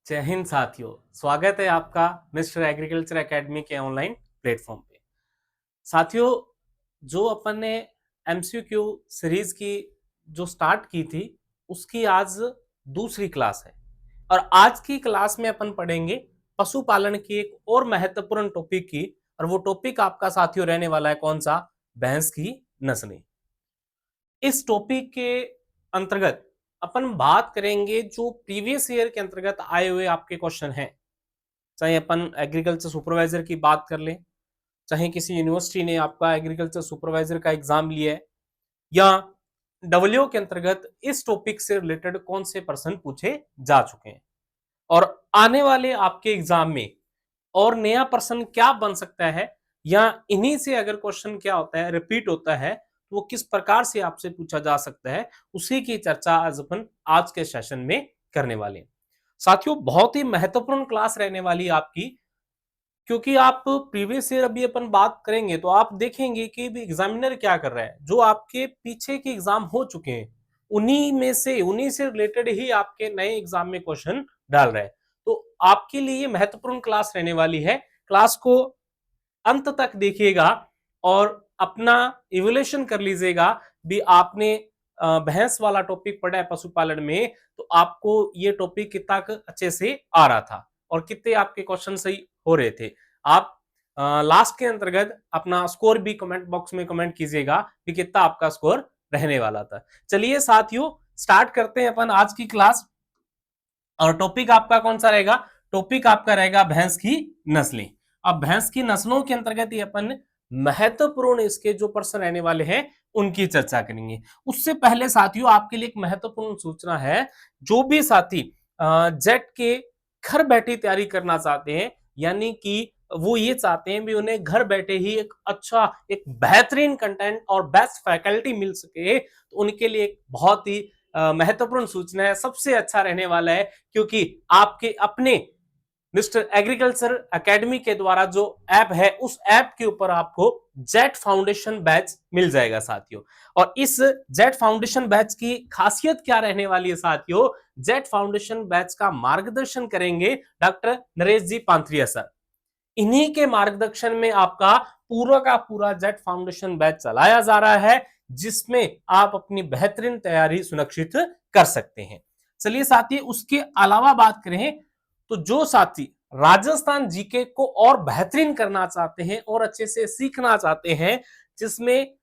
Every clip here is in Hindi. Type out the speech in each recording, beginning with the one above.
जय हिंद साथियों। स्वागत है आपका मिस्टर एग्रीकल्चर एकेडमी के ऑनलाइन प्लेटफॉर्म पे। साथियों, जो अपन ने एमसीक्यू सीरीज की जो स्टार्ट की थी उसकी आज दूसरी क्लास है और आज की क्लास में अपन पढ़ेंगे पशुपालन की एक और महत्वपूर्ण टॉपिक की। और वो टॉपिक आपका साथियों रहने वाला है कौन सा? भैंस की नस्लें। इस टॉपिक के अंतर्गत अपन बात करेंगे जो प्रीवियस ईयर के अंतर्गत आए हुए आपके क्वेश्चन हैं। चाहे अपन एग्रीकल्चर सुपरवाइजर की बात कर लें, चाहे किसी यूनिवर्सिटी ने आपका एग्रीकल्चर सुपरवाइजर का एग्जाम लिया है, या डब्ल्यू के अंतर्गत इस टॉपिक से रिलेटेड कौन से प्रश्न पूछे जा चुके हैं और आने वाले आपके एग्जाम में और नया प्रश्न क्या बन सकता है, या इन्हीं से अगर क्वेश्चन क्या होता है रिपीट होता है तो वो किस प्रकार से आपसे पूछा जा सकता है, उसी की चर्चा आज अपन आज के सेशन में करने वाले हैं। साथियों, बहुत ही महत्वपूर्ण क्लास रहने वाली है आपकी, क्योंकि आप प्रीवियस ईयर अभी अपन बात करेंगे तो आप देखेंगे कि एग्जामिनर क्या कर रहा है। जो आपके पीछे के एग्जाम हो चुके हैं उन्हीं से रिलेटेड ही आपके नए एग्जाम में क्वेश्चन डाल रहा है। तो आपके लिए महत्वपूर्ण क्लास रहने वाली है। क्लास को अंत तक देखिएगा और अपना इवोल्यूशन कर लीजिएगा भी। आपने भैंस वाला टॉपिक पढ़ा है पशुपालन में, तो आपको ये टॉपिक कितना अच्छे से आ रहा था और कितने आपके क्वेश्चन सही हो रहे थे। आप लास्ट के अंतर्गत अपना स्कोर भी कमेंट बॉक्स में कमेंट कीजिएगा कि कितना आपका स्कोर रहने वाला था। चलिए साथियों, स्टार्ट करते हैं अपन आज की क्लास। और टॉपिक आपका कौन सा रहेगा? टॉपिक आपका रहेगा भैंस की नस्लें। अब भैंस की नस्लों के अंतर्गत ही अपन महत्वपूर्ण इसके जो प्रश्न रहने वाले हैं उनकी चर्चा करेंगे। उससे पहले साथियों, आपके लिए एक महत्वपूर्ण सूचना है। जो भी साथी जेट के घर बैठे तैयारी करना चाहते हैं, यानी कि वो ये चाहते हैं भी उन्हें घर बैठे ही एक अच्छा, एक बेहतरीन कंटेंट और बेस्ट फैकल्टी मिल सके, तो उनके लिए एक बहुत ही महत्वपूर्ण सूचना है। सबसे अच्छा रहने वाला है, क्योंकि आपके अपने मिस्टर एग्रीकल्चर एकेडमी के द्वारा जो ऐप है उस ऐप के ऊपर आपको जेट फाउंडेशन बैच मिल जाएगा साथियों। और इस जेट फाउंडेशन बैच की खासियत क्या रहने वाली है साथियों? जेट फाउंडेशन बैच का मार्गदर्शन करेंगे डॉक्टर नरेश जी पांथरिया सर। इन्हीं के मार्गदर्शन में आपका पूरा का पूरा जेट फाउंडेशन बैच चलाया जा रहा है, जिसमें आप अपनी बेहतरीन तैयारी सुनिश्चित कर सकते हैं। चलिए साथी, उसके अलावा बात करें तो जो साथी राजस्थान जीके को और बेहतरीन करना चाहते हैं और अच्छे से सीखना चाहते हैं, जिसमें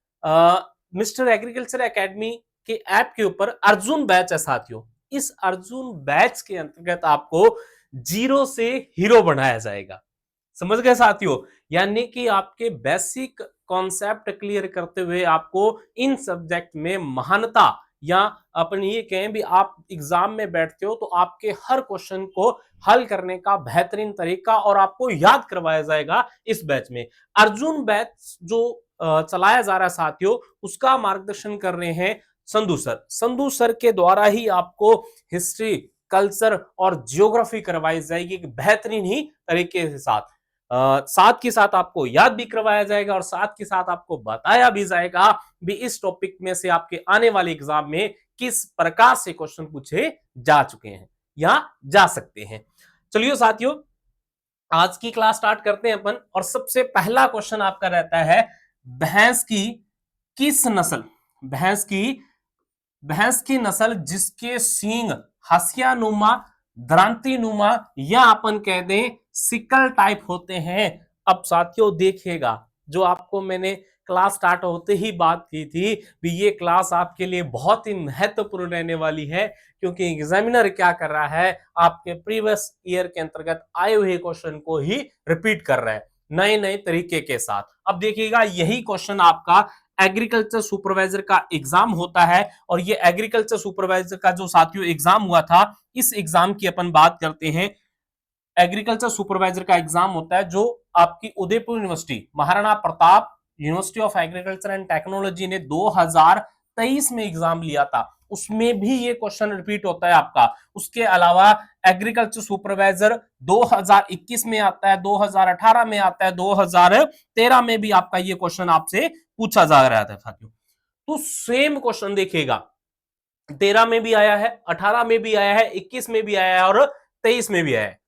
मिस्टर एग्रीकल्चर एकेडमी के ऐप के ऊपर अर्जुन बैच है साथियों। इस अर्जुन बैच के अंतर्गत आपको जीरो से हीरो बनाया जाएगा। समझ गए साथियों? यानी कि आपके बेसिक कॉन्सेप्ट क्लियर करते हुए आपको इन सब्जेक्ट में महानता, या अपन ये कहें भी आप एग्जाम में बैठते हो तो आपके हर क्वेश्चन को हल करने का बेहतरीन तरीका और आपको याद करवाया जाएगा इस बैच में। अर्जुन बैच जो चलाया जा रहा है साथियों, उसका मार्गदर्शन कर रहे हैं संधू सर। संधू सर के द्वारा ही आपको हिस्ट्री, कल्चर और जियोग्राफी करवाई जाएगी एक बेहतरीन ही तरीके के साथ। साथ के साथ आपको याद भी करवाया जाएगा और साथ के साथ आपको बताया भी जाएगा भी इस टॉपिक में से आपके आने वाले एग्जाम में किस प्रकार से क्वेश्चन पूछे जा चुके हैं या जा सकते हैं। चलिए साथियों, आज की क्लास स्टार्ट करते हैं अपन। और सबसे पहला क्वेश्चन आपका रहता है, भैंस की किस नस्ल, भैंस की भैंस की नस्ल जिसके सींग हसियानुमा, द्रांतिनुमा या अपन कह दें सिकल टाइप होते हैं। अब साथियों देखिएगा, जो आपको मैंने क्लास स्टार्ट होते ही बात की थी भी ये क्लास आपके लिए बहुत ही महत्वपूर्ण रहने वाली है, क्योंकि एग्जामिनर क्या कर रहा है, आपके प्रीवियस ईयर के अंतर्गत आए हुए क्वेश्चन को ही रिपीट कर रहा है नए नए तरीके के साथ। अब देखिएगा, यही क्वेश्चन आपका एग्रीकल्चर सुपरवाइजर का एग्जाम होता है। और ये एग्रीकल्चर सुपरवाइजर का जो साथियों एग्जाम हुआ था, इस एग्जाम की अपन बात करते हैं। एग्रीकल्चर सुपरवाइजर का एग्जाम होता है जो आपकी Udaipur university, Maharana Pratap university of agriculture and technology ने 2023 में एग्जाम लिया था। उसमें भी ये क्वेश्चन रिपीट होता है आपका। उसके अलावा एग्रीकल्चर सुपरवाइजर 2021 में आता है, 2018 में आता है, 2013 में भी आपका ये क्वेश्चन आपसे पूछा जा रहा था साथियों। तो सेम क्वेश्चन देखिएगा, 13 में भी आया है, 18 में भी आया है, 21 में भी आया है और 2023 में भी आया है।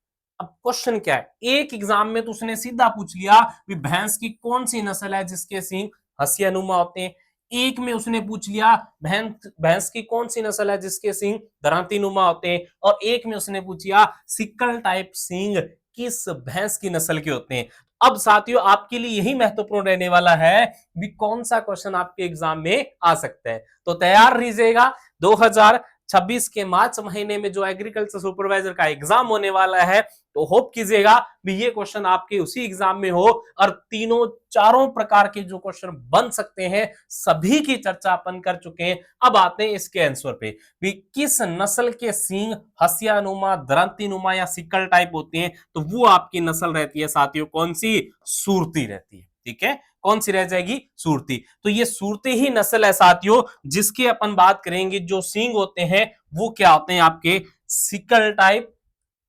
अब क्वेश्चन क्या है, एक एग्जाम में तो उसने सीधा पूछ लिया कि भैंस की कौन सी नस्ल है जिसके सींग हंसियानुमा होते हैं। एक में उसने पूछ लिया भैंस भैंस की कौन सी नस्ल है जिसके सींग दरांतीनुमा होते हैं, और एक में उसने पूछा सिकल टाइप सींग किस भैंस की नस्ल के होते हैं। अब साथियों आपके लिए यही महत्वपूर्ण रहने वाला है भी कौन सा क्वेश्चन आपके एग्जाम में आ सकता है। तो तैयार रहिएगा, 2026 के मार्च महीने में जो एग्रीकल्चर सुपरवाइजर का एग्जाम होने वाला है, तो होप कीजिएगा भी ये क्वेश्चन आपके उसी एग्जाम में हो, और तीनों चारों प्रकार के जो क्वेश्चन बन सकते हैं सभी की चर्चा अपन कर चुके हैं। अब आते हैं इसके आंसर पे भी किस नस्ल के सींग हंसियानुमा, दरांतीनुमा या सिकल टाइप होते हैं, तो वो आपकी नस्ल रहती है साथियों कौन सी, सूरती रहती है। ठीक है, कौन सी रह जाएगी, सूरती। तो ये सूरती ही नस्ल है साथियों जिसके अपन बात करेंगे जो सींग होते हैं वो क्या होते हैं आपके सिकल टाइप,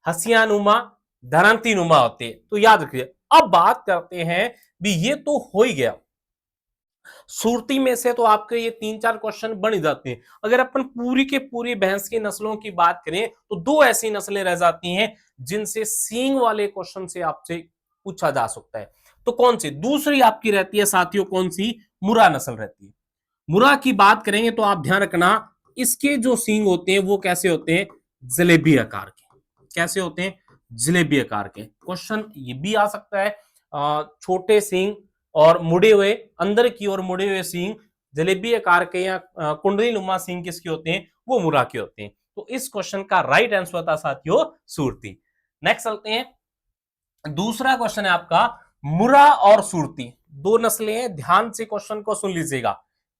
हंसियानुमा, दरांतीनुमा होते हैं। तो याद रखिए। अब बात करते हैं भी ये तो हो ही गया, सूरती में से तो आपके ये 3-4 क्वेश्चन बन जाते हैं। अगर अपन पूरी के पूरी भैंस की नस्लों की बात करें तो दो ऐसी नस्लें रह जाती हैं जिनसे सींग वाले क्वेश्चन से आपसे पूछा जा सकता है। तो कौन सी, दूसरी आपकी रहती है साथियों कौन सी, मुर्रा नस्ल रहती है। मुर्रा की बात करेंगे तो आप ध्यान रखना इसके जो सींग होते हैं वो कैसे होते हैं, जलेबी आकार के। कैसे होते हैं, जलेबी आकार के। क्वेश्चन ये भी आ सकता है छोटे सींग और मुड़े हुए, अंदर की ओर मुड़े हुए सींग जलेबी आकार के या कुंडली नुमा सींग किसके होते हैं, वो मुर्रा के होते हैं। तो इस क्वेश्चन का राइट आंसर था साथियों सूरती। नेक्स्ट चलते हैं, दूसरा क्वेश्चन है आपका मुर्रा और सूरती दो नस्लें हैं। ध्यान से क्वेश्चन को सुन लीजिएगा,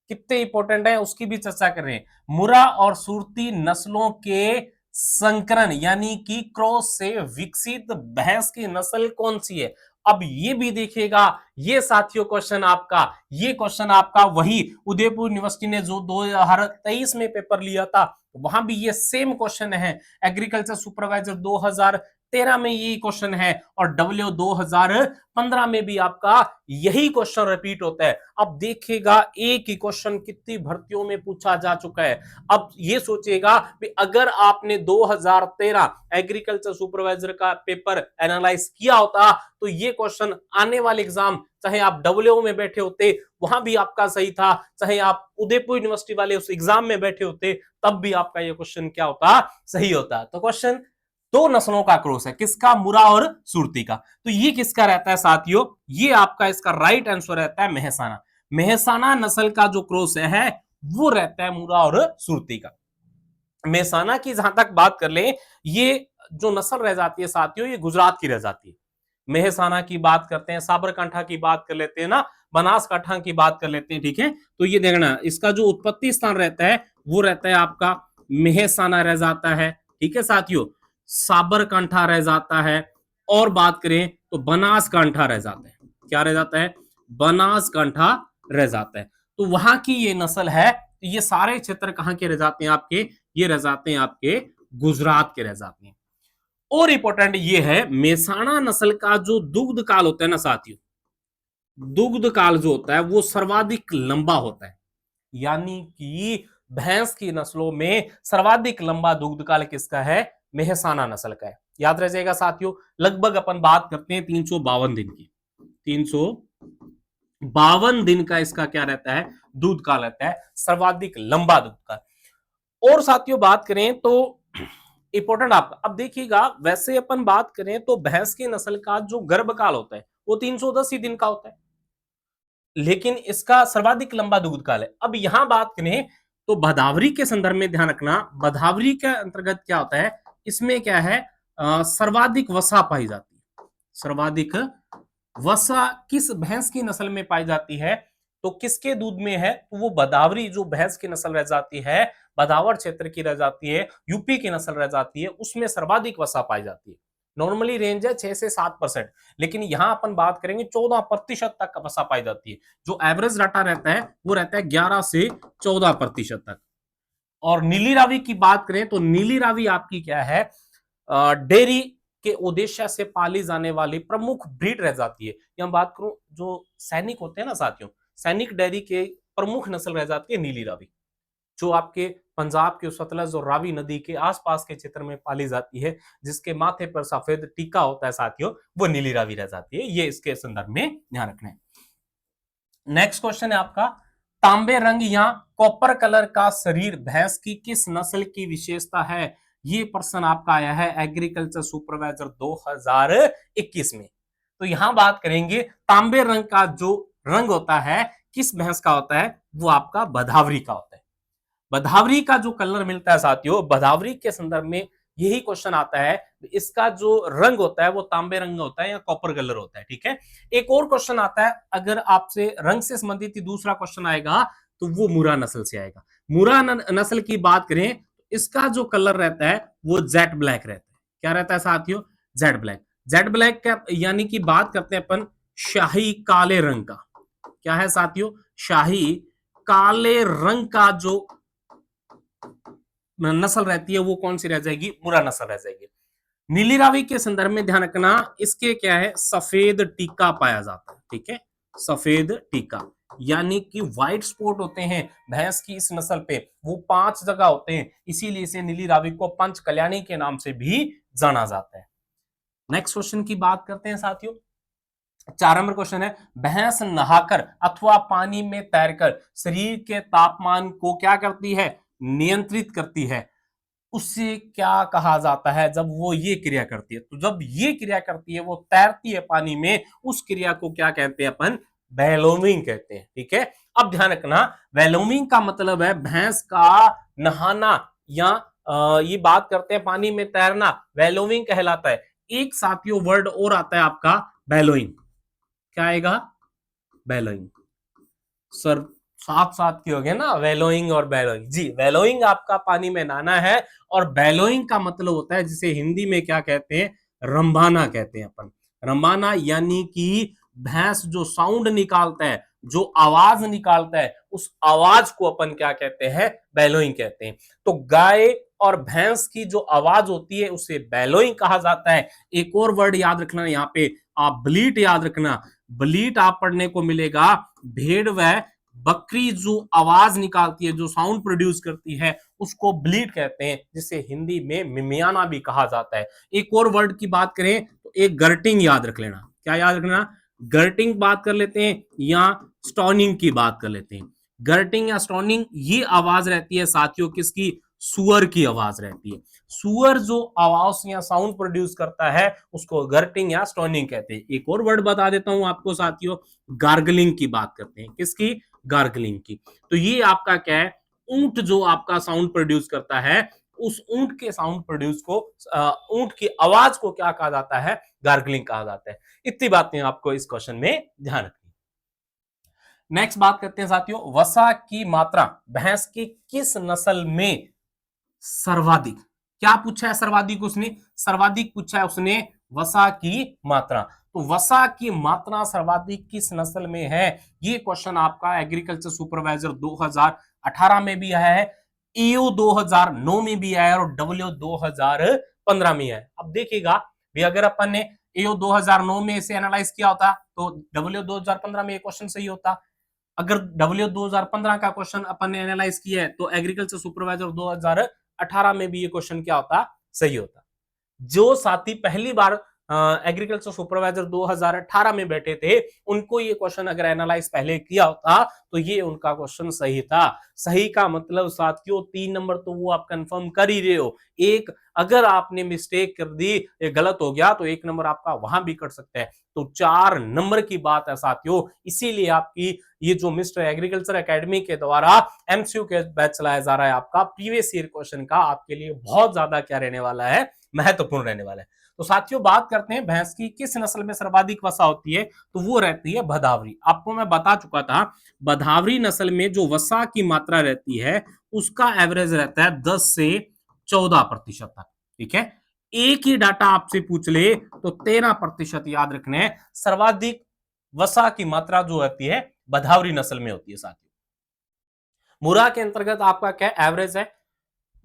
कितने इंपॉर्टेंट है उसकी भी चर्चा कर रहे हैं। मुर्रा और सूरती नस्लों के संकरण यानी कि क्रॉस से विकसित भैंस की नस्ल कौन सी है। अब ये भी देखिएगा, ये साथियों क्वेश्चन आपका, ये क्वेश्चन आपका वही उदयपुर यूनिवर्सिटी ने जो 2023 में पेपर लिया था वहां भी ये सेम क्वेश्चन है। एग्रीकल्चर सुपरवाइजर 2013 में यही क्वेश्चन है, और डब्ल्यू 2015 में भी आपका यही क्वेश्चन रिपीट होता है। अब देखिएगा एक ही क्वेश्चन कितनी भर्तियों में पूछा जा चुका है। अब ये सोचिएगा कि अगर आपने 2013 एग्रीकल्चर सुपरवाइजर का पेपर एनालाइज किया होता तो ये क्वेश्चन आने वाले एग्जाम, चाहे आप डब्ल्यू में बैठे होते वहां भी आपका सही था, चाहे आप उदयपुर यूनिवर्सिटी वाले उस एग्जाम में बैठे होते तब भी आपका ये क्वेश्चन क्या होता, सही होता। तो क्वेश्चन दो नस्लों का क्रॉस है, किसका, मुर्रा और सूरती का। तो ये किसका रहता है साथियों, ये आपका इसका राइट आंसर रहता है मेहसाना। मेहसाना नस्ल का जो क्रॉस है वो रहता है मुर्रा और सूरती का। मेहसाना की जहां तक बात कर ले, ये जो नस्ल रह जाती है साथियों ये गुजरात की रह जाती है। मेहसाना की बात करते हैं, साबरकांठा की बात कर लेते हैं ना, बनासकांठा की बात कर लेते हैं। ठीक है, तो ये देखना इसका जो उत्पत्ति स्थान रहता है वो रहता है आपका मेहसाना रह जाता है। ठीक है साथियों, साबरकांठा रह जाता है, और बात करें तो बनासकांठा रह जाता है। क्या रह जाता है, बनासकांठा रह जाता है। तो वहां की ये नस्ल है। ये सारे क्षेत्र कहां के रह जाते हैं आपके, ये रह जाते हैं आपके गुजरात के रह जाते हैं। और इंपॉर्टेंट ये है मेहसाना नस्ल का जो दुग्ध काल होता है ना साथियों, दुग्ध काल जो होता है वो सर्वाधिक लंबा होता है। यानी कि भैंस की नस्लों में सर्वाधिक लंबा दुग्ध काल किसका है, मेहसाना नस्ल का है। याद रह जाएगा साथियों, लगभग अपन बात करते हैं 352 दिन की। 352 दिन का इसका क्या रहता है, दूध काल रहता है, सर्वाधिक लंबा दूध काल। और साथियों बात करें तो इंपॉर्टेंट आपका, अब देखिएगा वैसे अपन बात करें तो भैंस की नस्ल का जो गर्भकाल होता है वो 310 ही दिन का होता है, लेकिन इसका सर्वाधिक लंबा दूध काल है। अब यहां बात करें तो भदावरी के संदर्भ में ध्यान रखना, भदावरी के अंतर्गत क्या होता है, इसमें क्या है, सर्वाधिक वसा पाई जाती है। सर्वाधिक वसा किस भैंस की नस्ल में पाई जाती है, तो किसके दूध में है, तो वो भदावरी जो भैंस की नस्ल रह जाती है, भदावर क्षेत्र की रह जाती है, यूपी की नस्ल रह जाती है, उसमें सर्वाधिक वसा पाई जाती है। नॉर्मली रेंज है 6 से 7%, लेकिन यहां अपन बात करेंगे 14% तक वसा पाई जाती है। जो एवरेज डाटा रहता है वो रहता है 11 से 14% तक। और नीली रावी की बात करें तो नीली रावी आपकी क्या है, डेयरी के उद्देश्य से पाली जाने वाली प्रमुख ब्रीड रह जाती है। या बात करूं जो सैनिक होते हैं ना साथियों, सैनिक डेयरी के प्रमुख नस्ल रह जाती है नीली रावी। जो आपके पंजाब के सतलज और रावी नदी के आसपास के क्षेत्र में पाली जाती है, जिसके माथे पर सफेद टीका होता है साथियों, वो नीली रावी रह जाती है। ये इसके संदर्भ में ध्यान रखना है। नेक्स्ट क्वेश्चन है आपका, तांबे रंग या कॉपर कलर का शरीर भैंस की किस नस्ल की विशेषता है? ये प्रश्न आपका आया है एग्रीकल्चर सुपरवाइजर 2021 में। तो यहां बात करेंगे तांबे रंग का जो रंग होता है किस भैंस का होता है, वो आपका बधावरी का होता है। बधावरी का जो कलर मिलता है साथियों, बधावरी के संदर्भ में यही क्वेश्चन आता है, इसका जो रंग होता है वो तांबे रंग होता है या कॉपर कलर होता है। ठीक है, एक और क्वेश्चन आता है, अगर आपसे रंग से संबंधित दूसरा क्वेश्चन आएगा तो वो मुरा नस्ल से आएगा। मुरा नस्ल की बात करें तो इसका जो कलर रहता है वो जेट ब्लैक रहता है। क्या रहता है साथियों? Jet black. जेट ब्लैक का यानी कि बात करते हैं अपन शाही काले रंग का। क्या है साथियों? शाही काले रंग का जो नस्ल रहती है वो कौन सी रह जाएगी? मुरा नस्ल रह जाएगी। नीली रावी के संदर्भ में ध्यान रखना, इसके क्या है, सफेद टीका पाया जाता है। ठीक है, सफेद टीका यानी कि व्हाइट स्पॉट होते हैं भैंस की इस नस्ल पे, वो 5 जगह होते हैं, इसीलिए इसे नीली रावी को पंच कल्याणी के नाम से भी जाना जाता है। नेक्स्ट क्वेश्चन की बात करते हैं साथियों। 4 नंबर क्वेश्चन है, भैंस नहाकर अथवा पानी में तैरकर शरीर के तापमान को क्या करती है? नियंत्रित करती है। उससे क्या कहा जाता है जब वो ये क्रिया करती है? तो जब ये क्रिया करती है, वो तैरती है पानी में, उस क्रिया को क्या कहते हैं अपन? बेलोमिंग कहते हैं। ठीक है, अब ध्यान रखना, बेलोमिंग का मतलब है भैंस का नहाना या ये बात करते हैं पानी में तैरना, बेलोमिंग कहलाता है। एक साथियों वर्ड और आता है आपका बेलोइंग। क्या आएगा? बेलोइंग। सर साथ साथ की हो गया ना, वेलोइंग और बेलोइंग। जी, वेलोइंग आपका पानी में नहाना है, और बेलोइंग का मतलब होता है जिसे हिंदी में क्या कहते हैं? रंभाना कहते हैं अपन। रंभाना यानी कि भैंस जो साउंड निकालता है, जो आवाज निकालता है, उस आवाज को अपन क्या कहते हैं? बेलोइंग कहते हैं। तो गाय और भैंस की जो आवाज होती है उसे बेलोइंग कहा जाता है। एक और वर्ड याद रखना यहाँ पे, आप ब्लीट याद रखना। ब्लीट आप पढ़ने को मिलेगा, भेड़ व बकरी जो आवाज निकालती है, जो साउंड प्रोड्यूस करती है, उसको ब्लीट कहते हैं, जिसे हिंदी में मिमियाना भी कहा जाता है। एक और वर्ड की बात करें तो एक गर्टिंग याद रख लेना। क्या याद रखना? गर्टिंग बात कर लेते हैं या स्टॉनिंग की बात कर लेते हैं। गर्टिंग या स्टॉनिंग ये आवाज रहती है साथियों किसकी? सुअर की आवाज रहती है। सुअर जो आवाज या साउंड प्रोड्यूस करता है उसको गर्टिंग या स्टॉनिंग कहते हैं। एक और वर्ड बता देता हूं आपको साथियों, गार्गलिंग की बात करते हैं। किसकी? गार्गलिंग की। तो ये आपका क्या है? ऊंट जो आपका साउंड प्रोड्यूस करता है, उस ऊंट के साउंड प्रोड्यूस को, ऊंट की आवाज को क्या कहा जाता है? गार्गलिंग कहा जाता है। इतनी बातें आपको इस क्वेश्चन में ध्यान रखनी। नेक्स्ट बात करते हैं साथियों, वसा की मात्रा भैंस की किस नस्ल में सर्वाधिक? क्या पूछा है सर्वाधिक उसने? सर्वाधिक पूछा है उसने वसा की मात्रा। तो वसा की मात्रा सर्वाधिक किस नस्ल में है? ये क्वेश्चन आपका एग्रीकल्चर सुपरवाइजर 2018 में भी आया है, ईयू 2009 में भी आया है और डब्ल्यू 2015 में है। अब देखिएगा भी, अगर अपन ने ईयू 2009 में इसे एनालाइज किया होता तो डब्ल्यू 2015 में ये क्वेश्चन सही होता। अगर डब्ल्यू 2015 का क्वेश्चन अपन ने एनालाइज किया है तो एग्रीकल्चर सुपरवाइजर 2018 में भी ये क्वेश्चन क्या होता? सही होता। जो साथी पहली बार एग्रीकल्चर सुपरवाइजर 2018 में बैठे थे, उनको ये क्वेश्चन अगर एनालाइज पहले किया होता तो ये उनका क्वेश्चन सही था। सही का मतलब साथियों 3 नंबर तो वो आप कंफर्म कर ही रहे हो। एक अगर आपने मिस्टेक कर दी, ये गलत हो गया, तो 1 नंबर आपका वहां भी कट सकता है। तो 4 नंबर की बात है साथियों। इसीलिए आपकी ये जो मिस्टर एग्रीकल्चर एकेडमी के द्वारा एमसीक्यू के बैच चलाया जा रहा है, आपका प्रीवियस ईयर क्वेश्चन का आपके लिए बहुत ज्यादा क्या रहने वाला है? महत्वपूर्ण रहने वाला है। तो साथियों बात करते हैं भैंस की किस नस्ल में सर्वाधिक वसा होती है, तो वो रहती है भदावरी। आपको मैं बता चुका था, भदावरी नस्ल में जो वसा की मात्रा रहती है उसका एवरेज रहता है 10 से 14% तक। ठीक है, एक ही डाटा आपसे पूछ ले तो 13% याद रखने हैं। सर्वाधिक वसा की मात्रा जो होती है भदावरी नस्ल में होती है साथियों। मुरा के अंतर्गत आपका क्या एवरेज है?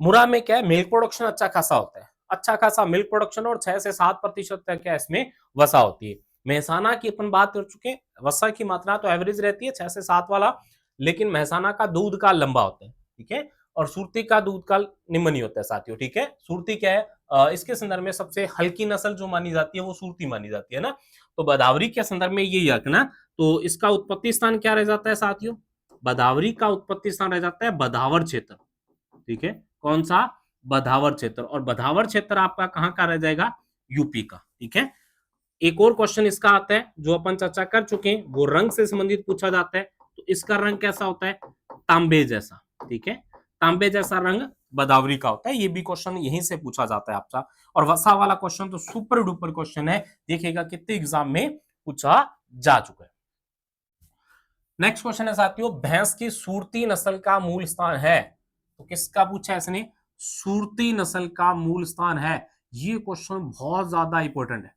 मुरा में क्या है? मिल्क प्रोडक्शन अच्छा खासा होता है, अच्छा खासा मिल्क प्रोडक्शन, और 6 से 7% तक क्या इसमें वसा होती है। मेहसाना की अपन बात कर चुके हैं, वसा की मात्रा तो एवरेज रहती है 6 से 7 वाला, लेकिन मेहसाना का दूध का लंबा होता है। ठीक है, और सुरती का दूध का निम्न ही होता है साथियों, ठीक है। सुरती क्या है, इसके संदर्भ में सबसे हल्की नस्ल जो मानी जाती है वो सुरती मानी जाती है ना। तो बदावरी के संदर्भ में यही रखना। तो इसका उत्पत्ति स्थान क्या रह जाता है साथियों, बदावरी का उत्पत्ति स्थान रह जाता है बदावर क्षेत्र, ठीक है। कौन सा, बदावर क्षेत्र। और बदावर क्षेत्र आपका कहां का रह जाएगा, यूपी का, ठीक है। एक और क्वेश्चन इसका आता है जो अपन चर्चा कर चुके हैं, वो रंग से संबंधित पूछा जाता है। तो इसका रंग कैसा होता है, तांबे जैसा, ठीक है। तांबे जैसा रंग बदावरी का होता है। ये भी क्वेश्चन यहीं से पूछा जाता है आपका। और वसा वाला क्वेश्चन तो सुपर डुपर क्वेश्चन है, देखिएगा कितने एग्जाम में पूछा जा चुका है। नेक्स्ट क्वेश्चन है साथियों, भैंस की सूरती नस्ल का मूल स्थान है। तो किसका पूछा है इसने, सूरती नस्ल का मूल स्थान है। ये क्वेश्चन बहुत ज्यादा इंपॉर्टेंट है।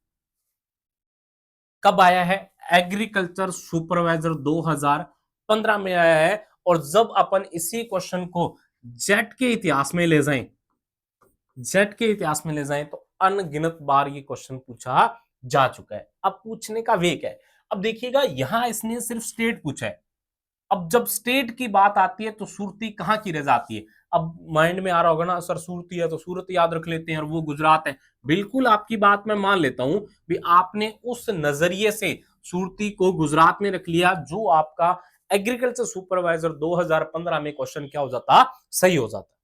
कब आया है, एग्रीकल्चर सुपरवाइजर 2015 में आया है। और जब अपन इसी क्वेश्चन को जेट के इतिहास में ले जाएं, जेट के इतिहास में ले जाएं, तो अनगिनत बार ये क्वेश्चन पूछा जा चुका है। अब पूछने का वे क्या है, अब देखिएगा यहां इसने सिर्फ स्टेट पूछा है। अब जब स्टेट की बात आती है तो सुरती कहां की रह जाती है। अब माइंड में आ रहा होगा ना, सर सुरती है तो सूरत याद रख लेते हैं और वो गुजरात है। बिल्कुल आपकी बात मैं मान लेता हूं भी आपने उस नजरिए से सुरती को गुजरात में रख लिया, जो आपका एग्रीकल्चर सुपरवाइजर 2015 में क्वेश्चन क्या हो जाता, सही हो जाता।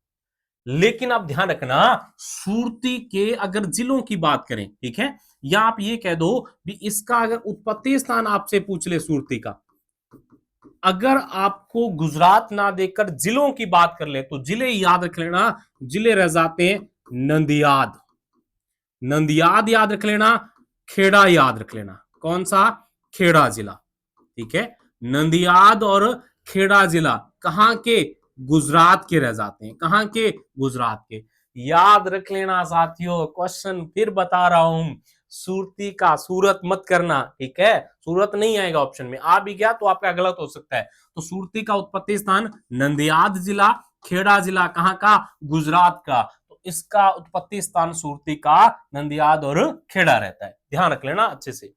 लेकिन आप ध्यान रखना, सुरती के अगर जिलों की बात करें, ठीक है, या आप ये कह दो भी इसका अगर उत्पत्ति स्थान आपसे पूछ ले सुरती का, अगर आपको गुजरात ना देकर जिलों की बात कर ले तो जिले याद रख लेना, जिले रह जाते हैं नंदियाद, नंदियाद याद रख लेना, खेड़ा याद रख लेना। कौन सा, खेड़ा जिला, ठीक है। नंदियाद और खेड़ा जिला कहां के, गुजरात के रह जाते हैं। कहां के, गुजरात के। याद रख लेना साथियों, क्वेश्चन फिर बता रहा हूं, सूरती का सूरत मत करना, ठीक है। सूरत नहीं आएगा ऑप्शन में, आ भी गया तो आपका गलत हो सकता है। तो सूरती का उत्पत्ति स्थान नंदियाद जिला, खेड़ा जिला कहां का, गुजरात का। तो इसका उत्पत्ति स्थान सूरती का नंदियाद और खेड़ा रहता है, ध्यान रख लेना अच्छे से।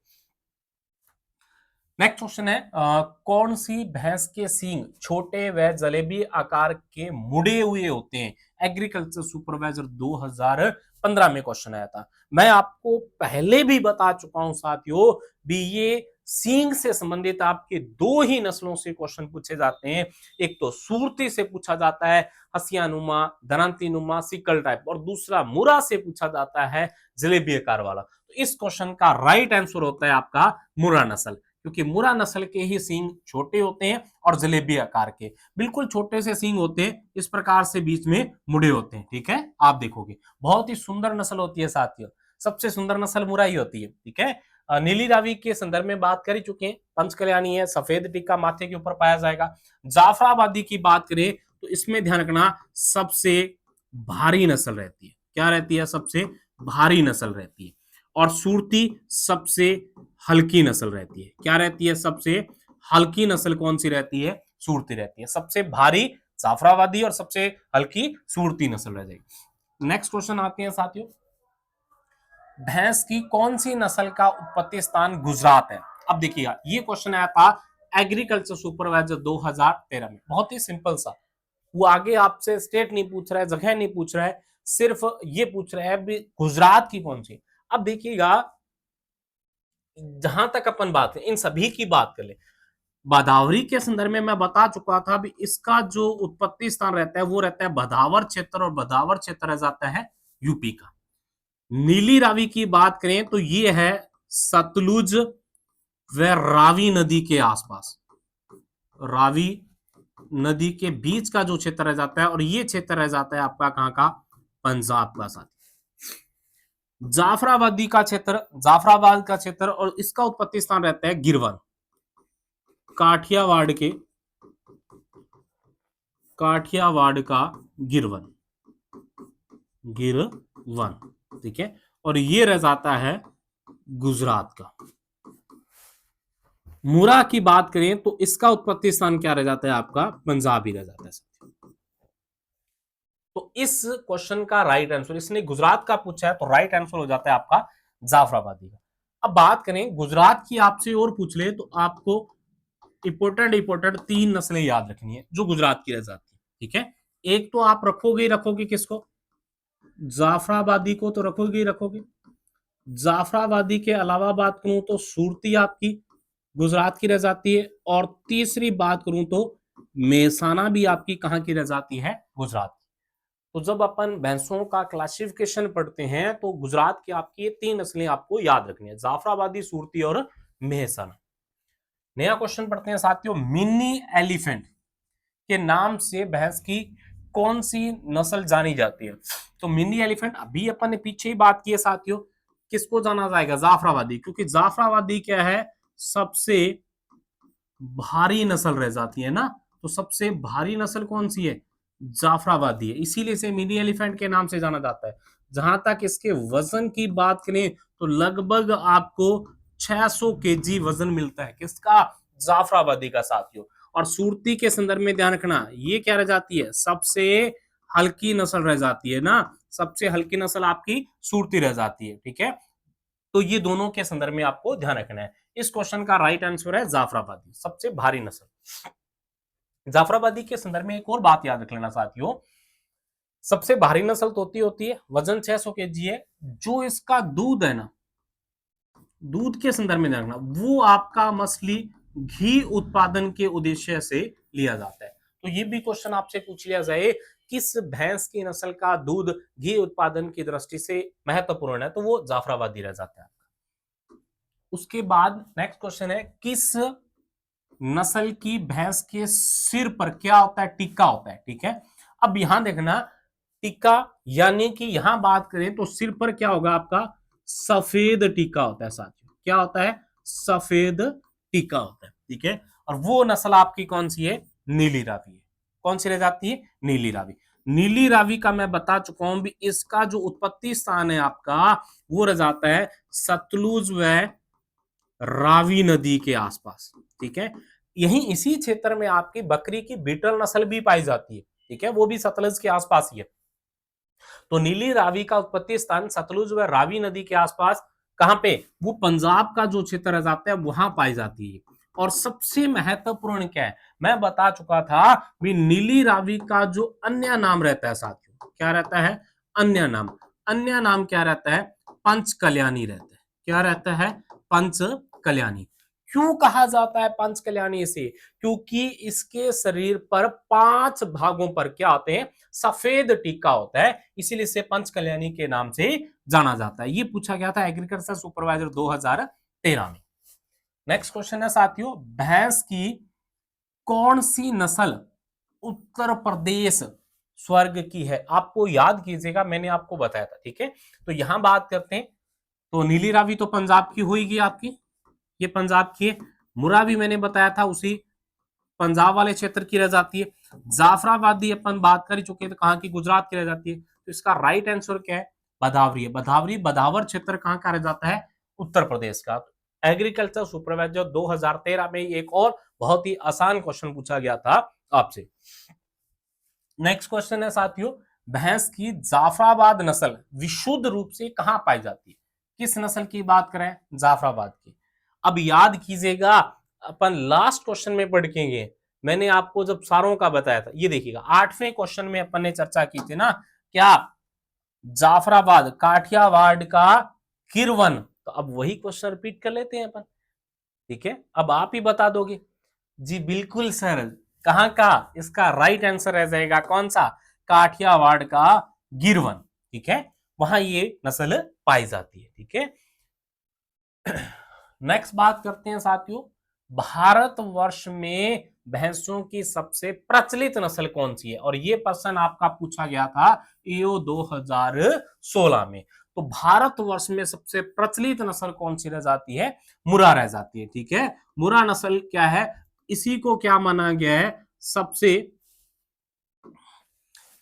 नेक्स्ट क्वेश्चन है, कौन सी भैंस के सींग छोटे व जलेबी आकार के मुड़े हुए होते हैं। एग्रीकल्चर सुपरवाइजर 2015 में क्वेश्चन आया था। मैं आपको पहले भी बता चुका हूं साथियों भी, ये सींग से संबंधित आपके दो ही नस्लों से क्वेश्चन पूछे जाते हैं। एक तो सूरती से पूछा जाता है, हसियानुमा, दरांतीनुमा, सिकल टाइप, और दूसरा मुरा से पूछा जाता है, जलेबी आकार वाला। तो इस क्वेश्चन का राइट आंसर होता है आपका मुरा नस्ल, क्योंकि मुरा नस्ल के ही सींग छोटे होते हैं और जलेबी आकार के, बिल्कुल छोटे से सींग होते हैं, इस प्रकार से बीच में मुड़े होते हैं, ठीक है। आप देखोगे बहुत ही सुंदर नस्ल होती है साथियों, सबसे सुंदर नस्ल मुरा ही होती है, ठीक है। नीली रावी के संदर्भ में बात कर ही चुके हैं, पंचकल्याणी है, सफेद टिक्का माथे के ऊपर पाया जाएगा। जाफराबादी की बात करें तो इसमें ध्यान रखना सबसे भारी नस्ल रहती है। क्या रहती है, सबसे भारी नस्ल रहती है। और सूरती सबसे हल्की नस्ल रहती है। क्या रहती है, सबसे हल्की नस्ल कौन सी रहती है, सूरती रहती है। सबसे भारी जाफराबादी और सबसे हल्की सूरती नस्ल रह जाएगी। नेक्स्ट क्वेश्चन आते हैं साथियों, भैंस की कौन सी नस्ल का उत्पत्ति स्थान गुजरात है। अब देखिएगा ये क्वेश्चन आया था एग्रीकल्चर सुपरवाइजर 2013 में, बहुत ही सिंपल सा। वो आगे आपसे स्टेट नहीं पूछ रहा है, जगह नहीं पूछ रहा है, सिर्फ ये पूछ रहा है गुजरात की कौन सी। अब देखिएगा जहां तक अपन बात है इन सभी की बात कर ले, बदावरी के संदर्भ में मैं बता चुका था भी इसका जो उत्पत्ति स्थान रहता है वो रहता है बदावर क्षेत्र, और बदावर क्षेत्र रह जाता है यूपी का। नीली रावी की बात करें तो ये है सतलुज व रावी नदी के आसपास, रावी नदी के बीच का जो क्षेत्र रह जाता है, और ये क्षेत्र रह जाता है आपका कहां का, पंजाब का साथ। जाफराबादी का क्षेत्र, जाफराबाद का क्षेत्र, और इसका उत्पत्ति स्थान रहता है गिरवन, काठियावाड़ के, काठियावाड़ का गिरवन, गिरवन, ठीक है। और ये रह जाता है गुजरात का। मुरा की बात करें तो इसका उत्पत्ति स्थान क्या रह जाता है आपका, पंजाब ही रह जाता है। तो इस क्वेश्चन का राइट आंसर, इसने गुजरात का पूछा है तो राइट आंसर हो जाता है आपका जाफराबादी का। अब बात करें गुजरात की, आपसे और पूछ ले तो आपको इंपोर्टेंट 3 नस्लें याद रखनी है जो गुजरात की रह जाती है, ठीक है। एक तो आप रखोगे ही रखोगे किसको, जाफराबादी को तो रखोगे ही रखोगे। जाफराबादी के अलावा बात करूं तो सूरती आपकी गुजरात की रह जाती है, और तीसरी बात करूं तो मेहसाना भी आपकी कहां की रह जाती है, गुजरात। तो जब अपन भैंसों का क्लासिफिकेशन पढ़ते हैं तो गुजरात की आपकी ये तीन नस्लें आपको याद रखनी है, जाफराबादी, सूरती और मेहसाना। नया क्वेश्चन पढ़ते हैं साथियों, मिनी एलिफेंट के नाम से भैंस की कौन सी नस्ल जानी जाती है। तो मिनी एलिफेंट अभी अपन ने पीछे ही बात की है साथियों, किसको जाना जाएगा, जाफराबादी, क्योंकि जाफराबादी क्या है, सबसे भारी नस्ल रह जाती है ना। तो सबसे भारी नस्ल कौन सी है, जाफराबादी है, इसीलिए इसे मिनी एलिफेंट के नाम से जाना जाता है। जहां तक इसके वजन की बात करें तो लगभग आपको 600 केजी वजन मिलता है, किसका, जाफराबादी का साथियों। और सूरती के संदर्भ में ध्यान रखना, ये क्या रह जाती है, सबसे हल्की नस्ल रह जाती है ना, सबसे हल्की नस्ल आपकी सूरती रह जाती है, ठीक है। तो ये दोनों के संदर्भ में आपको ध्यान रखना है। इस क्वेश्चन का राइट आंसर है जाफराबादी, सबसे भारी नस्ल। जाफराबादी के संदर्भ में एक और बात याद रख लेना साथियों, सबसे भारी नस्ल तो होती है, वजन 600 केजी है, जो इसका दूध है ना, दूध के संदर्भ में रखना, वो आपका मछली घी उत्पादन के उद्देश्य से लिया जाता है। तो ये भी क्वेश्चन आपसे पूछ लिया जाए, किस भैंस की नस्ल का दूध घी उत्पादन की दृष्टि से महत्वपूर्ण है, तो वो जाफराबादी रह जाता है। उसके बाद नेक्स्ट क्वेश्चन है, किस नस्ल की भैंस के सिर पर क्या होता है, टीका होता है, ठीक है। अब यहां देखना, टीका यानी कि यहां बात करें तो सिर पर क्या होगा आपका, सफेद टीका होता है साथियों, क्या होता है, सफेद टीका होता है, ठीक है। और वो नस्ल आपकी कौन सी है, नीली रावी है। कौन सी रह जाती है, नीली रावी। नीली रावी का मैं बता चुका हूं भी, इसका जो उत्पत्ति स्थान है आपका, वो रह जाता है सतलुज व रावी नदी के आसपास, ठीक है। यहीं इसी क्षेत्र में आपकी बकरी की बीटल नस्ल भी पाई जाती है, ठीक है, वो भी सतलुज के आसपास ही है। तो नीली रावी का उत्पत्ति स्थान सतलुज व रावी नदी के आसपास, कहां पे, वो पंजाब का जो क्षेत्र रह जाता है वहां पाई जाती है। और सबसे महत्वपूर्ण क्या है, मैं बता चुका था भी, नीली रावी का जो अन्य नाम रहता है साथियों, क्या रहता है, अन्य नाम, अन्य नाम क्या रहता है, पंच कल्याणी रहता है। क्या रहता है, पंच कल्याणी। क्यों कहा जाता है पंच कल्याणी इसे, क्योंकि इसके शरीर पर 5 भागों पर क्या होते हैं, सफेद टीका होता है, इसीलिए इसे पंच कल्याणी के नाम से जाना जाता है। ये पूछा गया था एग्रीकल्चर सुपरवाइजर 2013 में। नेक्स्ट क्वेश्चन है साथियों, भैंस की कौन सी नस्ल उत्तर प्रदेश स्वर्ग की है। आपको याद कीजिएगा, मैंने आपको बताया था, ठीक है। तो यहां बात करते हैं, तो नीली रावी तो पंजाब की होगी आपकी, ये पंजाब की है। मुरा भी मैंने बताया था, उसी पंजाब वाले क्षेत्र की रह जाती है। जाफराबादी अपन बात कर चुके हैं, तो कहां की, गुजरात की रह जाती है। तो इसका राइट आंसर क्या है, बदावरी है। बदावरी, बदावर क्षेत्र कहां का रह जाता है, उत्तर प्रदेश का। एग्रीकल्चर सुपरवाइजर 2013 में एक और बहुत ही आसान क्वेश्चन पूछा गया था आपसे। नेक्स्ट क्वेश्चन है साथियों, भैंस की जाफराबाद नस्ल विशुद्ध रूप से कहां पाई जाती है। किस नस्ल की बात करें, जाफराबाद की। अब याद कीजिएगा, अपन लास्ट क्वेश्चन में पढ़ के गए, मैंने आपको जब सारों का बताया था, ये देखिएगा 8वें क्वेश्चन में अपन ने चर्चा की थी ना, क्या, जाफराबाद काठियावाड़ का किरवन। तो अब वही क्वेश्चन रिपीट कर लेते हैं अपन, ठीक है। अब आप ही बता दोगे, जी बिल्कुल सर, कहां का, इसका राइट आंसर रह जाएगा कौन सा, काठियावाड़ का गिरवन, ठीक है, वहां ये नस्ल पाई जाती है, ठीक है। नेक्स्ट बात करते हैं साथियों, भारतवर्ष में भैंसों की सबसे प्रचलित नस्ल कौन सी है, और ये प्रश्न आपका पूछा गया था EO 2016 में। तो भारतवर्ष में सबसे प्रचलित नस्ल कौन सी रह जाती है, मुरा रह जाती है, ठीक है। मुरा नस्ल क्या है, इसी को क्या माना गया है, सबसे,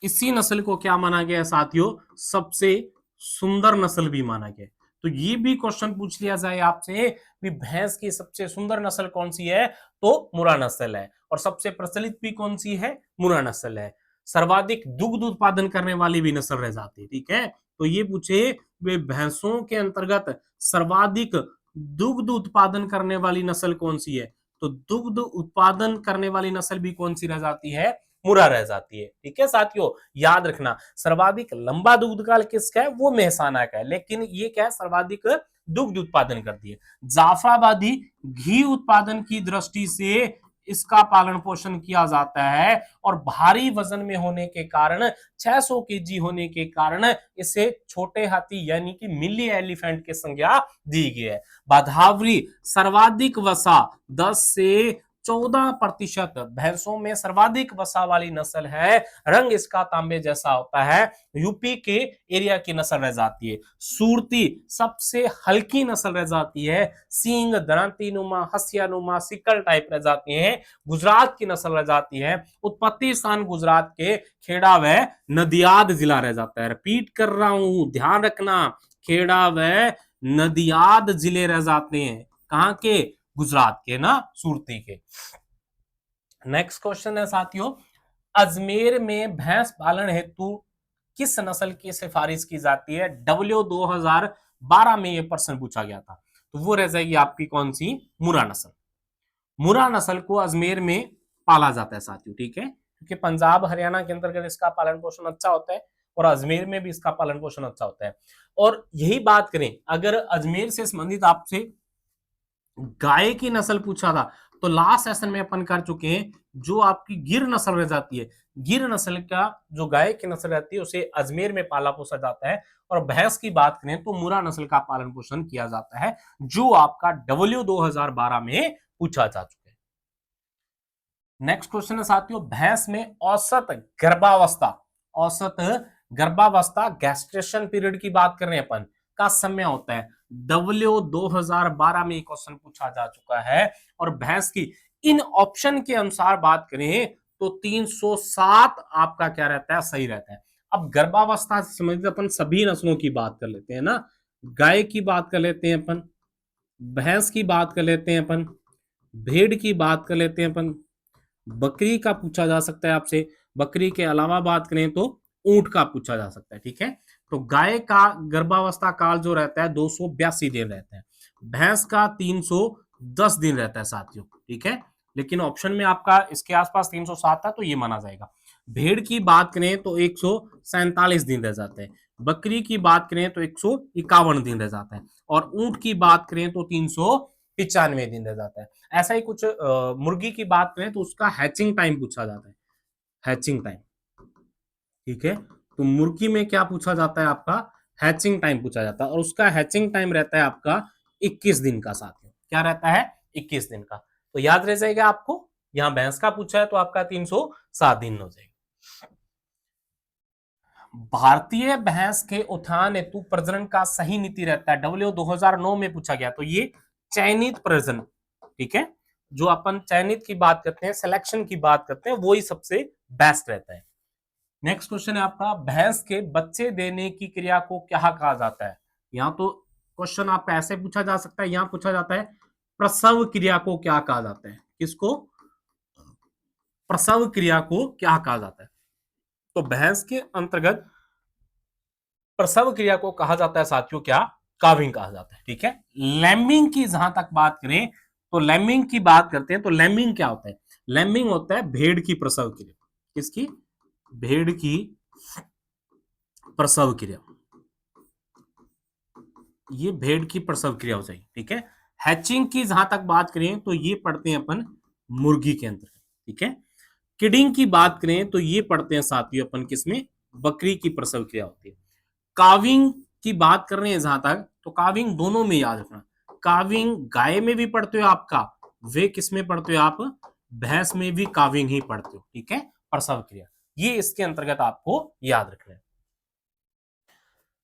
इसी नस्ल को क्या माना गया है साथियों, सबसे सुंदर नस्ल भी माना गया। तो ये भी क्वेश्चन पूछ लिया जाए आपसे भी, भैंस की सबसे सुंदर नस्ल कौन सी है, तो मुरा नस्ल है। और सबसे प्रचलित भी कौन सी है, मुरा नस्ल है। सर्वाधिक दुग्ध उत्पादन करने वाली भी नस्ल रह जाती है, ठीक है। तो ये पूछे वे भैंसों के अंतर्गत सर्वाधिक दुग्ध उत्पादन करने वाली नस्ल कौन सी है, तो दुग्ध उत्पादन करने वाली नस्ल भी कौन सी रह जाती है, मुरा रह जाती है। ठीक है साथियों, याद रखना सर्वाधिक लंबा दुग्ध काल किसका है, वो मेहसाना का है, लेकिन ये क्या है, सर्वाधिक दुग्ध उत्पादन करती है। जाफराबादी घी उत्पादन की दृष्टि से इसका पालन पोषण किया जाता है और भारी वजन में होने के कारण 600 केजी होने के कारण इसे छोटे हाथी यानी कि मिली एलिफेंट की संज्ञा दी गई है। बाधावरी सर्वाधिक वसा 10 से 14% भैंसों में सर्वाधिक वसा वाली नस्ल है। रंग इसका तांबे जैसा होता है। यूपी के एरिया की नस्ल रह जाती है। सूरती सबसे हल्की नस्ल रह जाती है। सींग दरांती नुमा हसिया नुमा सिकल टाइप रह जाती है। गुजरात की नस्ल रह जाती है। उत्पत्ति स्थान गुजरात के खेड़ा व नदियाद जिला रह जाता है। रिपीट कर रहा हूं, ध्यान रखना, खेड़ा व नदियाद जिले रह जाते हैं। कहां के, गुजरात के ना, सूरती के। नेक्स्ट क्वेश्चन है साथियों, अजमेर में भैंस पालन हेतु किस नस्ल की सिफारिश की जाती है। डब्ल्यू 2012 में यह प्रश्न पूछा गया था, तो वो रह जाएगी आपकी कौन सी, मुरा नस्ल। मुरा नस्ल को अजमेर में पाला जाता है साथियों। ठीक है, क्योंकि पंजाब हरियाणा के अंतर्गत इसका पालन पोषण अच्छा होता है और अजमेर में भी इसका पालन पोषण अच्छा होता है। और यही बात करें, अगर अजमेर से संबंधित आपसे गाय की नस्ल पूछा था, तो लास्ट सेशन में अपन कर चुके हैं, जो आपकी गिर नस्ल रह जाती है, गिर नस्ल का जो गाय की नस्ल रहती है उसे अजमेर में पाला पोसा जाता है। और भैंस की बात करें तो मुरा नस्ल का पालन पोषण किया जाता है, जो आपका डब्ल्यू 2012 में पूछा जा चुका है। नेक्स्ट क्वेश्चन है साथियों, भैंस में औसत गर्भावस्था गैस्ट्रेशन पीरियड की बात कर रहे हैं अपन, का समय होता है। डब्ल्यू 2012 में क्वेश्चन पूछा जा चुका है। और भैंस की इन ऑप्शन के अनुसार बात करें तो 307 आपका क्या रहता है, सही रहता है। अब गर्भावस्था से संबंधित अपन सभी नस्लों की बात कर लेते हैं ना, गाय की बात कर लेते हैं अपन, भैंस की बात कर लेते हैं अपन, भेड़ की बात कर लेते हैं अपन, बकरी का पूछा जा सकता है आपसे, बकरी के अलावा बात करें तो ऊंट का पूछा जा सकता है। ठीक है, तो गाय का गर्भावस्था काल जो रहता है 282 दिन रहता है, भैंस का 310 दिन रहता है साथियों। ठीक है, लेकिन ऑप्शन में आपका इसके आसपास 307 था तो ये माना जाएगा। भेड़ की बात करें तो 147 दिन रह जाते हैं, बकरी की बात करें तो 151 दिन रह जाता है, और ऊंट की बात करें तो 395 दिन रह जाता है। ऐसा ही कुछ मुर्गी की बात करें तो उसका हैचिंग टाइम पूछा जाता है, हैचिंग टाइम। ठीक है, तो मुर्गी में क्या पूछा जाता है, आपका हैचिंग टाइम पूछा जाता है, और उसका हैचिंग टाइम रहता है आपका 21 दिन का साथियों। क्या रहता है, 21 दिन का। तो याद रह जाएगा आपको, यहां भैंस का पूछा है तो आपका 307 दिन हो जाएगा। भारतीय भैंस के उत्थान हेतु प्रजनन का सही नीति रहता है, डब्ल्यू 2009 में पूछा गया, तो ये चयनित प्रजनन। ठीक है, जो अपन चयनित की बात करते हैं, सिलेक्शन की बात करते हैं, वो ही सबसे बेस्ट रहता है। नेक्स्ट क्वेश्चन है आपका, भैंस के बच्चे देने की क्रिया को क्या कहा जाता है। यहाँ तो क्वेश्चन आपका ऐसे पूछा जा सकता है, यहाँ पूछा जाता है प्रसव क्रिया को क्या कहा जाता है, किसको, प्रसव क्रिया को क्या कहा जाता है। तो भैंस के अंतर्गत प्रसव क्रिया को कहा जाता है साथियों क्या, काविंग कहा जाता है। ठीक है, लैम्बिंग की जहां तक बात करें तो लैम्बिंग की बात करते हैं, तो लैम्बिंग क्या होता है, लैम्बिंग होता है भेड़ की प्रसव क्रिया। किसकी, भेड़ की प्रसव क्रिया, ये भेड़ की प्रसव क्रिया हो जाएगी। ठीक है, हैचिंग की जहां तक बात करें तो ये पढ़ते हैं अपन मुर्गी के अंतर्गत। ठीक है, किडिंग की बात करें तो ये पढ़ते हैं साथियों अपन किसमें, बकरी की प्रसव क्रिया होती है। काविंग की बात कर रहे हैं जहां तक, तो काविंग दोनों में याद रखना, काविंग गाय में भी पढ़ते हो आपका, वे किस में पढ़ते हो आप, भैंस में भी काविंग ही पढ़ते हो। ठीक है, प्रसव क्रिया, ये इसके अंतर्गत आपको याद रखना है।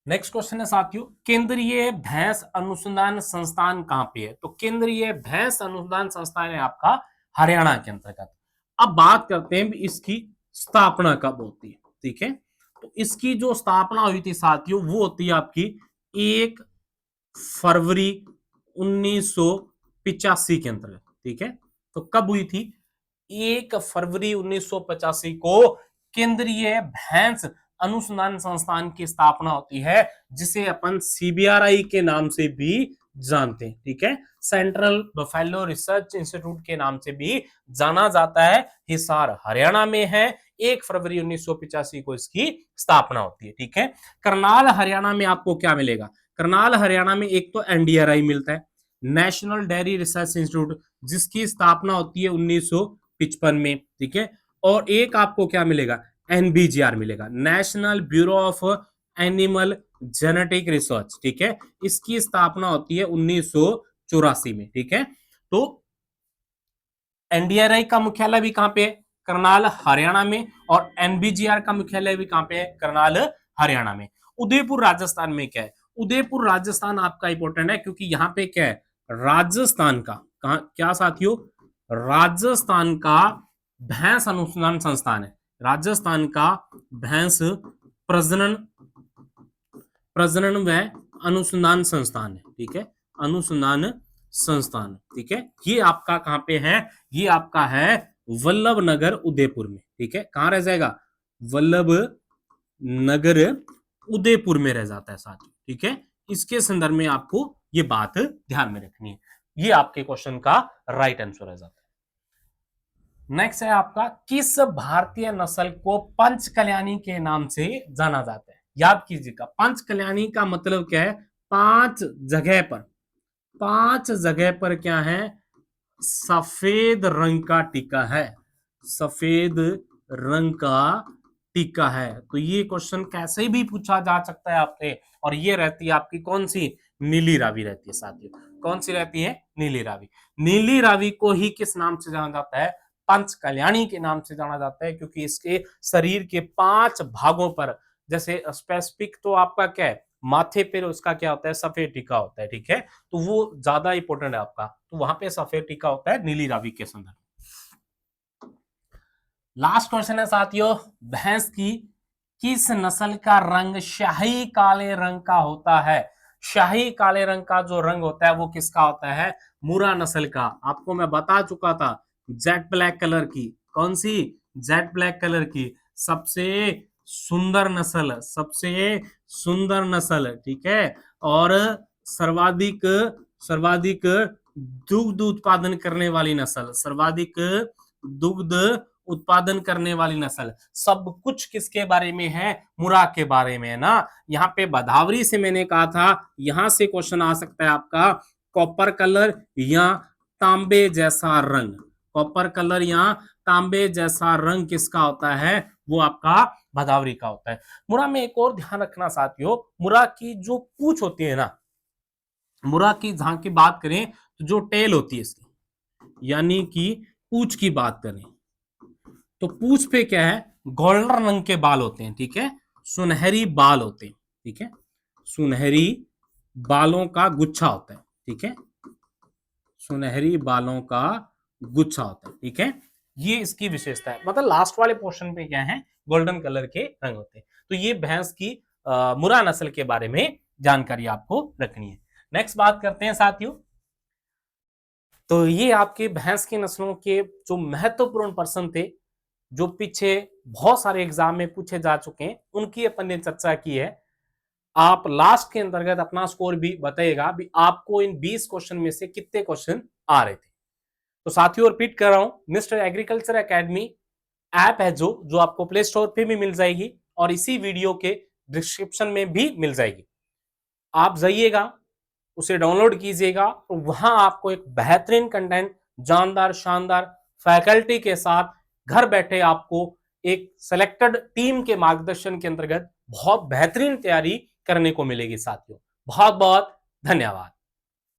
नेक्स्ट क्वेश्चन है साथियों, केंद्रीय भैंस अनुसंधान संस्थान कहां पे है। तो केंद्रीय भैंस अनुसंधान संस्थान है आपका हरियाणा के अंतर्गत। अब बात करते हैं इसकी स्थापना कब होती है। ठीक है, तो इसकी जो स्थापना हुई थी साथियों, वो होती है आपकी 1 फरवरी 1985 के अंतर्गत। ठीक है, तो कब हुई थी, 1 फरवरी 1985 को केंद्रीय भैंस अनुसंधान संस्थान की स्थापना होती है, जिसे अपन सीबीआरआई के नाम से भी जानते हैं। ठीक है, सेंट्रल बफेलो रिसर्च इंस्टीट्यूट के नाम से भी जाना जाता है। हिसार हरियाणा में है, 1 फरवरी 1985 को इसकी स्थापना होती है। ठीक है, करनाल हरियाणा में आपको क्या मिलेगा? करनाल हरियाणा में एक तो एनडीआरआई मिलता है, नेशनल डेयरी रिसर्च इंस्टीट्यूट, जिसकी स्थापना होती है 1955 में। ठीक है, और एक आपको क्या मिलेगा? एनबीजीआर मिलेगा, national bureau of animal genetic research. ठीक है, इसकी स्थापना होती है 1984 में। ठीक है, तो एनडीआरआई का मुख्यालय भी कहां पे है? करनाल हरियाणा में, और एनबीजीआर का मुख्यालय भी कहां पे है? करनाल हरियाणा में। उदयपुर राजस्थान में क्या है? उदयपुर राजस्थान आपका इंपॉर्टेंट है, क्योंकि यहां पे क्या है? राजस्थान का क्या साथियों? राजस्थान का भैंस अनुसंधान संस्थान है। राजस्थान का भैंस प्रजनन प्रजनन व अनुसंधान संस्थान है। ठीक है, अनुसंधान संस्थान। ठीक है, ये आपका कहां पे है? ये आपका है वल्लभ नगर उदयपुर में। ठीक है, कहां रह जाएगा? वल्लभ नगर उदयपुर में रह जाता है साथियों। ठीक है, इसके संदर्भ में आपको ये बात ध्यान में रखनी है। ये आपके क्वेश्चन का राइट आंसर रह जाता है। नेक्स्ट है आपका, किस भारतीय नस्ल को पंचकल्याणी के नाम से जाना जाता है? याद कीजिएगा, पंचकल्याणी का मतलब क्या है? 5 जगह पर, 5 जगह पर क्या है? सफेद रंग का टीका है, सफेद रंग का टीका है। तो ये क्वेश्चन कैसे भी पूछा जा सकता है आपसे, और ये रहती है आपकी कौन सी? नीली रावी रहती है साथियों। कौन सी रहती है? नीली रावी। नीली रावी को ही किस नाम से जाना जाता है? पंचकल्याणी के नाम से जाना जाता है, क्योंकि इसके शरीर के 5 भागों पर, जैसे स्पेसिफिक तो आपका क्या है? माथे पे उसका क्या होता है? सफेद टीका होता है। ठीक है, तो वो ज्यादा इंपॉर्टेंट है आपका, तो वहां पे सफेद टीका होता है नीली रावी के संदर्भ। लास्ट क्वेश्चन है साथियों, भैंस की किस नस्ल का रंग शाही काले रंग का होता है? शाही काले रंग का जो रंग होता है वो किसका होता है? मुर्रा नस्ल का। आपको मैं बता चुका था, जेट ब्लैक कलर की। कौन सी? जेट ब्लैक कलर की सबसे सुंदर नस्ल, सबसे सुंदर नस्ल। ठीक है, और सर्वाधिक सर्वाधिक दुग्ध उत्पादन करने वाली नस्ल, सर्वाधिक दुग्ध उत्पादन करने वाली नस्ल। सब कुछ किसके बारे में है? मुर्रा के बारे में है ना। यहाँ पे बदावरी से मैंने कहा था, यहां से क्वेश्चन आ सकता है आपका, कॉपर कलर या तांबे जैसा रंग। कॉपर कलर या तांबे जैसा रंग किसका होता है? वो आपका भदावरी का होता है। मुर्रा में एक और ध्यान रखना साथियों, मुर्रा की जो पूंछ होती है ना, मुर्रा की जहां की बात करें तो जो टेल होती है इसकी, यानी कि पूंछ की बात करें तो पूंछ पे क्या है? गोल्डन रंग के बाल होते हैं। ठीक है, सुनहरी बाल होते हैं। ठीक है, सुनहरी बालों का गुच्छा होता है। ठीक है, सुनहरी बालों का गुच्छा होता है। ठीक है, ये इसकी विशेषता है। मतलब लास्ट वाले पोर्शन पे क्या है? गोल्डन कलर के रंग होते हैं। तो ये भैंस की मुर्रा नस्ल के बारे में जानकारी आपको रखनी है। नेक्स्ट बात करते हैं साथियों, तो ये आपके भैंस की नस्लों के जो महत्वपूर्ण पर्सन थे, जो पीछे बहुत सारे एग्जाम में पूछे जा चुके हैं, उनकी अपन ने चर्चा की है। आप लास्ट के अंतर्गत अपना स्कोर भी बताइएगा भी आपको इन 20 क्वेश्चन में से कितने क्वेश्चन आ रहे थे। तो साथियों रिपीट कर रहा हूं, मिस्टर एग्रीकल्चर एकेडमी ऐप है जो आपको प्ले स्टोर पे भी मिल जाएगी और इसी वीडियो के डिस्क्रिप्शन में भी मिल जाएगी। आप जाइएगा, उसे डाउनलोड कीजिएगा, तो वहां आपको एक बेहतरीन कंटेंट, जानदार शानदार फैकल्टी के साथ घर बैठे आपको एक सिलेक्टेड टीम के मार्गदर्शन के अंतर्गत बहुत बेहतरीन तैयारी करने को मिलेगी साथियों। बहुत बहुत धन्यवाद।